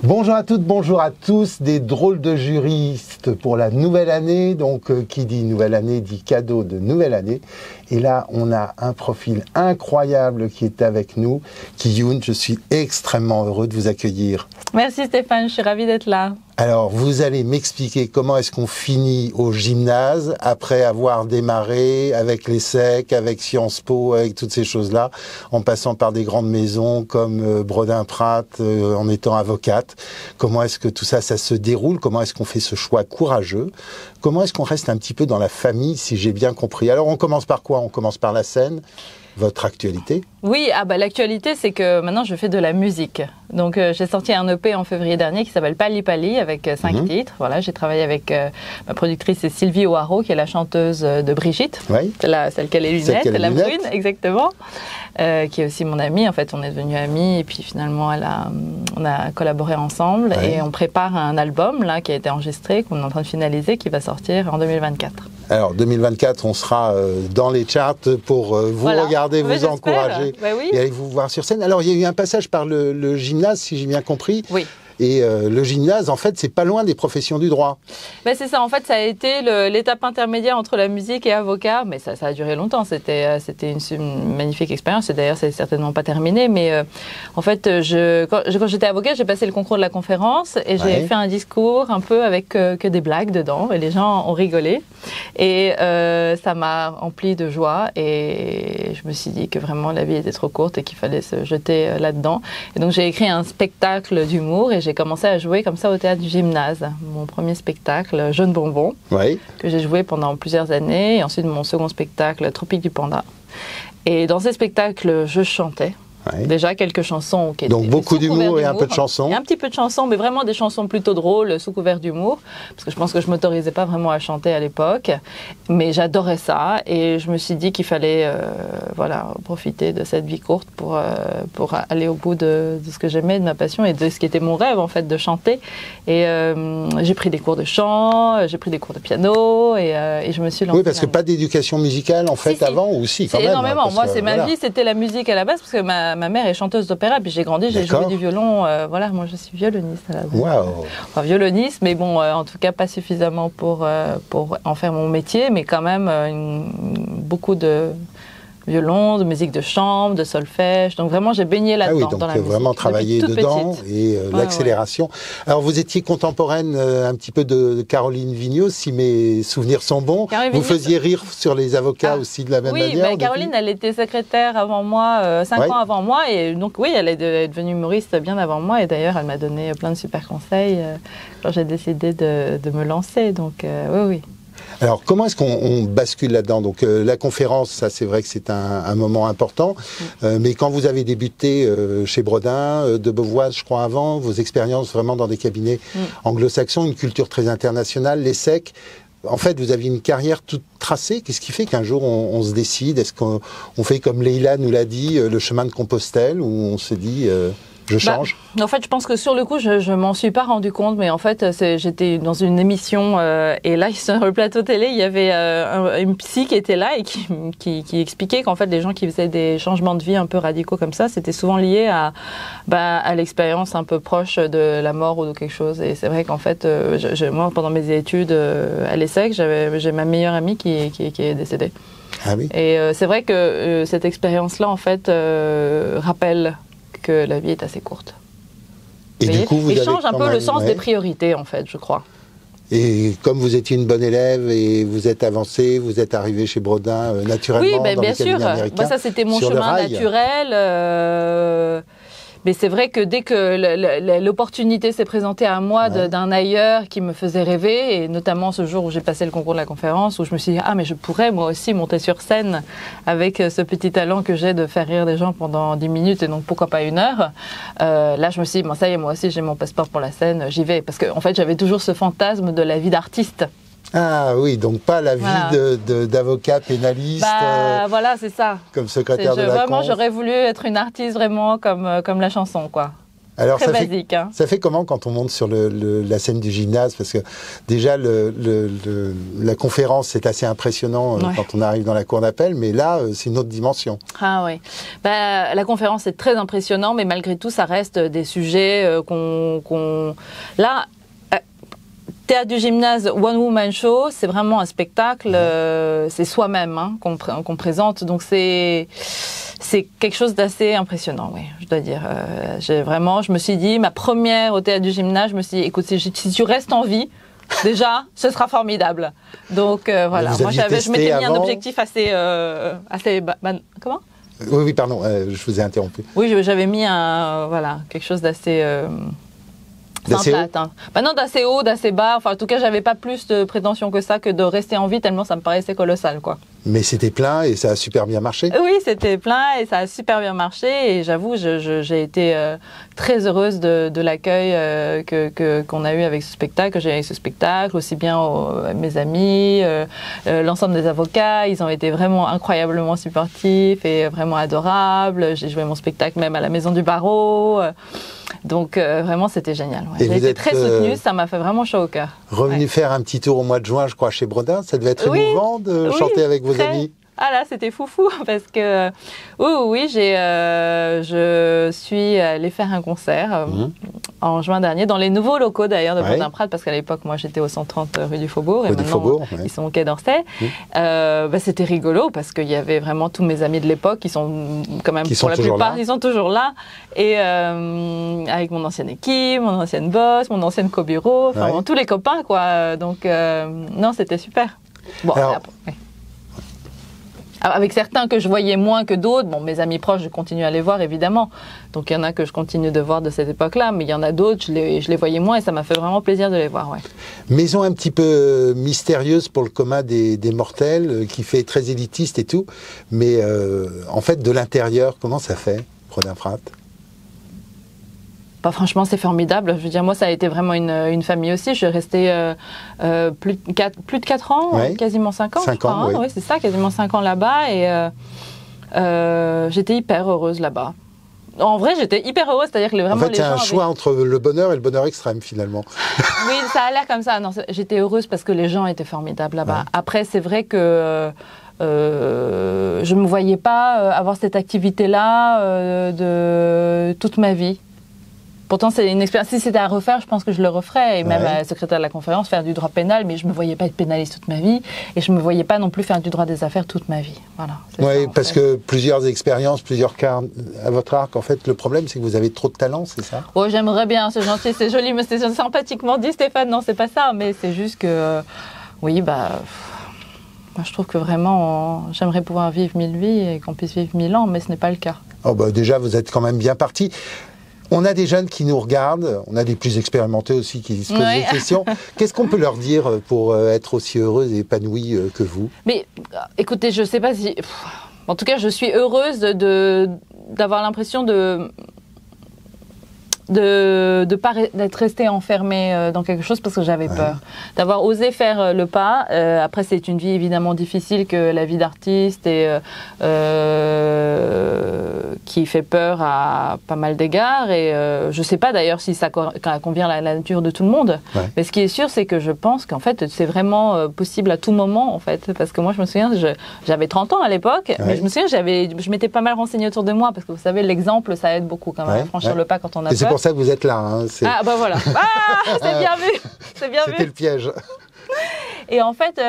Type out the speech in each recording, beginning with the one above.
Bonjour à toutes, bonjour à tous, des drôles de juristes pour la nouvelle année. Donc, qui dit nouvelle année dit cadeau de nouvelle année. Et là, on a un profil incroyable qui est avec nous. Ki-Yoon, je suis extrêmement heureux de vous accueillir. Merci Stéphane, je suis ravie d'être là. Alors, vous allez m'expliquer comment est-ce qu'on finit au gymnase après avoir démarré avec l'ESSEC, avec Sciences Po, avec toutes ces choses-là, en passant par des grandes maisons comme Brodin-Pratt, en étant avocate. Comment est-ce que tout ça, ça se déroule? Comment est-ce qu'on fait ce choix courageux? Comment est-ce qu'on reste un petit peu dans la famille, si j'ai bien compris? Alors, on commence par quoi? On commence par la scène. Votre actualité? Oui, l'actualité, c'est que maintenant je fais de la musique. Donc j'ai sorti un EP en février dernier qui s'appelle Pali Pali avec 5 titres. Voilà, j'ai travaillé avec ma productrice, c'est Sylvie O'Haraud, qui est la chanteuse de Brigitte, oui. Celle qui a les lunettes, la brune, exactement, qui est aussi mon amie. En fait, on est devenus amis et puis finalement on a collaboré ensemble et on prépare un album là qui a été enregistré, qu'on est en train de finaliser, qui va sortir en 2024. Alors 2024, on sera dans les charts pour vous regarder, vous encourager et aller vous voir sur scène. Alors il y a eu un passage par le gymnase, si j'ai bien compris. Oui. Et le gymnase, en fait, c'est pas loin des professions du droit. Ben c'est ça, en fait, ça a été l'étape intermédiaire entre la musique et avocat, mais ça a duré longtemps, c'était une magnifique expérience, et d'ailleurs, c'est certainement pas terminé, mais en fait, quand j'étais avocat, j'ai passé le concours de la conférence, et j'ai fait un discours un peu avec que des blagues dedans, et les gens ont rigolé, et ça m'a rempli de joie, et je me suis dit que vraiment, la vie était trop courte, et qu'il fallait se jeter là-dedans, et donc j'ai écrit un spectacle d'humour, et j'ai commencé à jouer comme ça au théâtre du gymnase. Mon premier spectacle, Jeune Bonbon, que j'ai joué pendant plusieurs années. Et ensuite, mon second spectacle, Tropique du Panda. Et dans ces spectacles, je chantais. Déjà quelques chansons qui étaient donc beaucoup d'humour et un peu de chansons. Et un petit peu de chansons, mais vraiment des chansons plutôt drôles, sous couvert d'humour, parce que je pense que je m'autorisais pas vraiment à chanter à l'époque, mais j'adorais ça et je me suis dit qu'il fallait profiter de cette vie courte pour aller au bout de ce que j'aimais, de ma passion et de ce qui était mon rêve en fait, de chanter. Et j'ai pris des cours de chant, j'ai pris des cours de piano et je me suis lancée. Oui, parce que pas d'éducation musicale en fait avant ou si quand même. Énormément. Moi, ma vie, c'était la musique à la base parce que ma mère est chanteuse d'opéra, puis j'ai grandi, j'ai joué du violon. Moi, je suis violoniste à la base. Wow. Enfin, violoniste, mais bon, en tout cas, pas suffisamment pour en faire mon métier, mais quand même beaucoup de violon, de musique de chambre, de solfège. Donc vraiment, j'ai baigné là-dedans. Donc dans la vraiment musique, travailler dedans et l'accélération. Alors vous étiez contemporaine un petit peu de Caroline Vignos, si mes souvenirs sont bons. Vous faisiez rire sur les avocats aussi de la même manière. Oui, Caroline, elle était secrétaire avant moi, 5 ans avant moi, et donc oui, elle est devenue humoriste bien avant moi, et d'ailleurs, elle m'a donné plein de super conseils quand j'ai décidé de me lancer. Donc oui. Alors, comment est-ce qu'on bascule là-dedans? Donc, la conférence, ça, c'est vrai que c'est un moment important. Mais quand vous avez débuté chez Brodin, de Beauvois, je crois, avant, vos expériences vraiment dans des cabinets anglo-saxons, une culture très internationale, l'ESSEC, en fait, vous aviez une carrière toute tracée. Qu'est-ce qui fait qu'un jour, on se décide? Est-ce qu'on fait, comme Leïla nous l'a dit, le chemin de Compostelle, où on se dit... je change. En fait, je pense que sur le coup, je m'en suis pas rendu compte, mais en fait, j'étais dans une émission et là, sur le plateau télé, il y avait une psy qui était là et qui expliquait qu'en fait, les gens qui faisaient des changements de vie un peu radicaux comme ça, c'était souvent lié à l'expérience un peu proche de la mort ou de quelque chose. Et c'est vrai qu'en fait, moi, pendant mes études à l'ESSEC, j'ai ma meilleure amie qui est décédée. Ah oui. Et c'est vrai que cette expérience-là, en fait, rappelle que la vie est assez courte. Et du coup, vous change un peu le sens des priorités, en fait, je crois. Et comme vous étiez une bonne élève et vous êtes avancée, vous êtes arrivée chez Brodin naturellement dans bien les cabinets américains. Ça, c'était mon chemin naturel. Mais c'est vrai que dès que l'opportunité s'est présentée à moi d'un ailleurs qui me faisait rêver, et notamment ce jour où j'ai passé le concours de la conférence, où je me suis dit, mais je pourrais moi aussi monter sur scène avec ce petit talent que j'ai de faire rire des gens pendant 10 minutes, et donc pourquoi pas 1 heure. Là, je me suis dit, ça y est, moi aussi j'ai mon passeport pour la scène, j'y vais. Parce qu'en fait, j'avais toujours ce fantasme de la vie d'artiste. Ah oui, donc pas la vie d'avocat pénaliste. Voilà, c'est ça. Comme secrétaire de la Vraiment, j'aurais voulu être une artiste vraiment comme la chanson, quoi. Alors, très basique. Ça fait comment quand on monte sur la scène du gymnase? Parce que déjà, la conférence, c'est assez impressionnant quand on arrive dans la cour d'appel, mais là, c'est une autre dimension. Ah oui. La conférence est très impressionnante, mais malgré tout, ça reste des sujets Là, Théâtre du gymnase, One Woman Show, c'est vraiment un spectacle, c'est soi-même qu'on présente, donc c'est quelque chose d'assez impressionnant, oui, je dois dire. Je me suis dit, ma première au Théâtre du gymnase, je me suis dit, écoute, si tu restes en vie, déjà, ce sera formidable. Donc voilà, moi je m'étais mis un objectif assez comment? Oui, pardon, je vous ai interrompu. Oui, j'avais mis quelque chose d'assez... D'assez haut. Non, d'assez haut, d'assez bas. Enfin, en tout cas, j'avais pas plus de prétention que ça, que de rester en vie, tellement ça me paraissait colossal, quoi. Mais c'était plein et ça a super bien marché. Oui, c'était plein et ça a super bien marché. Et j'avoue, j'ai été très heureuse de l'accueil qu'on a eu avec ce spectacle, que j'ai eu avec ce spectacle, aussi bien mes amis, l'ensemble des avocats. Ils ont été vraiment incroyablement supportifs et vraiment adorables. J'ai joué mon spectacle même à la Maison du Barreau. Donc vraiment, c'était génial. Ouais. J'ai été très soutenue, ça m'a fait vraiment chaud au cœur. Revenu faire un petit tour au mois de juin, je crois, chez Bredin. Ça devait être émouvant de chanter avec vos amis. Ah là, c'était foufou parce que je suis allée faire un concert en juin dernier dans les nouveaux locaux d'ailleurs de Bredin-Prat, parce qu'à l'époque, moi, j'étais au 130 rue du Faubourg et maintenant ils sont au Quai d'Orsay. C'était rigolo parce qu'il y avait vraiment tous mes amis de l'époque qui sont quand même pour la plupart, ils sont toujours là, et avec mon ancienne équipe, mon ancienne boss, mon ancienne co-bureau, enfin tous les copains quoi. Donc non, c'était super. Bon, alors, avec certains que je voyais moins que d'autres, bon, mes amis proches, je continue à les voir, évidemment. Donc, il y en a que je continue de voir de cette époque-là, mais il y en a d'autres, je les voyais moins et ça m'a fait vraiment plaisir de les voir, ouais. Maison un petit peu mystérieuse pour le commun des mortels, qui fait très élitiste et tout, mais en fait, de l'intérieur, comment ça fait, Bredin-Prat? Franchement, c'est formidable. Je veux dire, moi, ça a été vraiment une famille aussi. Je suis restée plus de 4 ans, quasiment 5 ans, 5 ans, oui, c'est ça, quasiment 5 ans là-bas. Et j'étais hyper heureuse là-bas. En vrai, j'étais hyper heureuse, c'est-à-dire que vraiment en fait, c'est un choix entre le bonheur et le bonheur extrême, finalement. Oui, ça a l'air comme ça. Non, j'étais heureuse parce que les gens étaient formidables là-bas. Ouais. Après, c'est vrai que je ne me voyais pas avoir cette activité-là de toute ma vie. Pourtant, c'est une expérience. Si c'était à refaire, je pense que je le referais. Et même à secrétaire de la conférence, faire du droit pénal, mais je ne me voyais pas être pénaliste toute ma vie. Et je ne me voyais pas non plus faire du droit des affaires toute ma vie. Voilà. Oui, parce que plusieurs expériences, plusieurs cas à votre arc, en fait, le problème, c'est que vous avez trop de talent, c'est ça? Oh, j'aimerais bien, c'est gentil, c'est joli, mais c'est sympathiquement dit, Stéphane. Non, c'est pas ça. Mais c'est juste que, oui, moi, je trouve que vraiment, j'aimerais pouvoir vivre 1000 vies et qu'on puisse vivre 1000 ans, mais ce n'est pas le cas. Oh, déjà, vous êtes quand même bien parti. On a des jeunes qui nous regardent, on a des plus expérimentés aussi qui se posent des questions. Qu'est-ce qu'on peut leur dire pour être aussi heureuse et épanouie que vous? Mais écoutez, je ne sais pas si... En tout cas, je suis heureuse d'avoir l'impression d'être restée enfermée dans quelque chose parce que j'avais peur. D'avoir osé faire le pas. Après, c'est une vie évidemment difficile que la vie d'artiste et qui fait peur à pas mal d'égards. Et je ne sais pas d'ailleurs si ça convient à la nature de tout le monde. Ouais. Mais ce qui est sûr, c'est que je pense qu'en fait, c'est vraiment possible à tout moment, en fait. Parce que moi, je me souviens, j'avais 30 ans à l'époque, mais je me souviens, je m'étais pas mal renseignée autour de moi parce que vous savez, l'exemple, ça aide beaucoup quand même à franchir le pas quand on a peur. C'est pour ça que vous êtes là. Hein, ah, bah voilà. Ah, c'est bien vu. C'est bien vu. C'était le piège. Et en fait,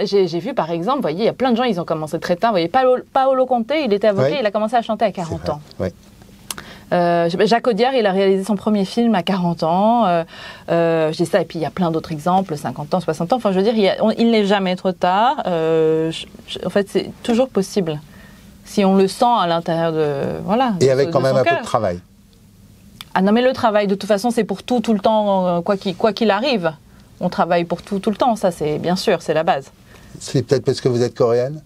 j'ai vu par exemple, vous voyez, il y a plein de gens, ils ont commencé très tard. Vous voyez, Paolo Conte, il était avocat, il a commencé à chanter à 40 ans. Ouais. Jacques Audiard, il a réalisé son premier film à 40 ans. Je dis ça, et puis il y a plein d'autres exemples, 50 ans, 60 ans. Enfin, je veux dire, il n'est jamais trop tard. En fait, c'est toujours possible. Si on le sent à l'intérieur de... Voilà. Et avec quand même un peu de travail. Ah non, mais le travail, de toute façon, c'est pour tout le temps, quoi qu'il arrive. On travaille pour tout le temps, ça, c'est bien sûr, c'est la base. C'est peut-être parce que vous êtes coréenne?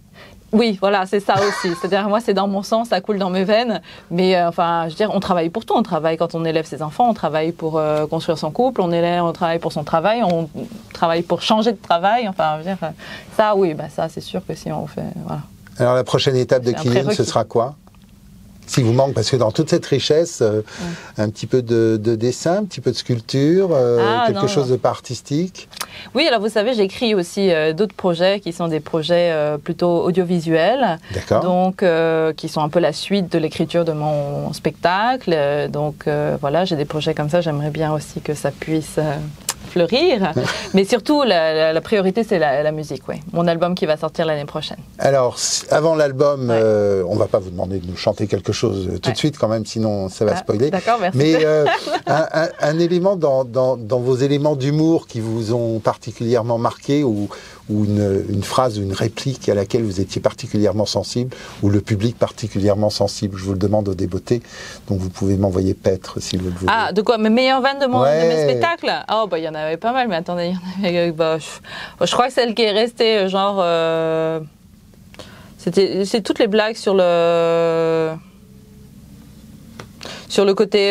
Oui, voilà, c'est ça aussi. C'est-à-dire, moi, c'est dans mon sang, ça coule dans mes veines. Mais enfin, je veux dire, on travaille pour tout. On travaille quand on élève ses enfants, on travaille pour construire son couple, on travaille pour son travail, on travaille pour changer de travail. Enfin, je veux dire, ça, oui, ça, c'est sûr que si on fait... Voilà. Alors, la prochaine étape de Kylian, ce sera quoi? S'il vous manque, parce que dans toute cette richesse, un petit peu de dessin, un petit peu de sculpture, quelque chose de pas artistique. Oui, alors vous savez, j'écris aussi d'autres projets qui sont des projets plutôt audiovisuels. D'accord. Donc, qui sont un peu la suite de l'écriture de mon spectacle. Donc, voilà, j'ai des projets comme ça. J'aimerais bien aussi que ça puisse fleurir. Mais surtout, la priorité, c'est la musique, oui. Mon album qui va sortir l'année prochaine. Alors, avant l'album, on va pas vous demander de nous chanter quelque chose tout de suite quand même, sinon ça va spoiler. D'accord, merci. Mais un élément dans vos éléments d'humour qui vous ont particulièrement marqué ou une phrase ou une réplique à laquelle vous étiez particulièrement sensible ou le public particulièrement sensible. Je vous le demande au débeauté, donc vous pouvez m'envoyer paître si vous le voulez. Ah, de quoi? Mes meilleures vannes de mes spectacles? Oh, bah, il y en avait pas mal, mais attendez, il y en avait, je crois que celle qui est restée, genre, c'est toutes les blagues sur le côté,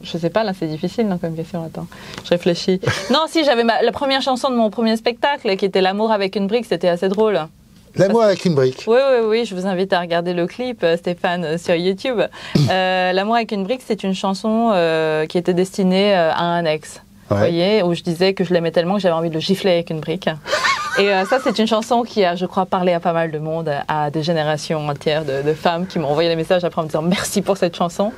je sais pas, là c'est difficile non, comme question, attends, je réfléchis. Non, si, j'avais la première chanson de mon premier spectacle qui était L'amour avec une brique, c'était assez drôle. L'amour avec une brique. Oui, je vous invite à regarder le clip, Stéphane, sur YouTube. L'amour avec une brique, c'est une chanson qui était destinée à un ex. Vous voyez, où je disais que je l'aimais tellement que j'avais envie de le gifler avec une brique. Et ça, c'est une chanson qui a, je crois, parlé à pas mal de monde, à des générations entières de femmes qui m'ont envoyé des messages après en me disant merci pour cette chanson.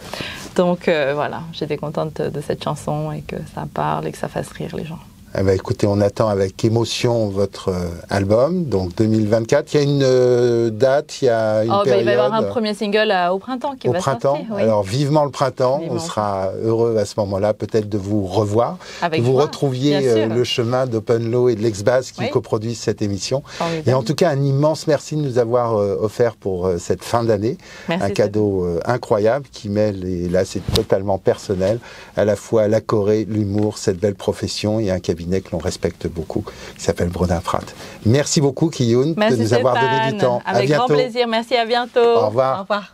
Donc voilà, j'étais contente de cette chanson et que ça parle et que ça fasse rire les gens. Eh ben, écoutez, on attend avec émotion votre album, donc 2024. Il y a une date, il y a une période. Il va y avoir un premier single au printemps qui va sortir. Oui. Alors vivement le printemps, on sera heureux à ce moment-là peut-être de vous revoir, que vous retrouviez le chemin d'Open Law et de l'Ex-Baz qui coproduisent cette émission. Formidable. Et en tout cas, un immense merci de nous avoir offert pour cette fin d'année un cadeau incroyable qui mêle, et là c'est totalement personnel, à la fois la Corée, l'humour, cette belle profession et un cabinet que l'on respecte beaucoup, qui s'appelle Brodin-Fratt. Merci beaucoup, Ki-Yoon, de nous avoir donné du temps. Avec grand plaisir. Merci, à bientôt. Au revoir. Au revoir.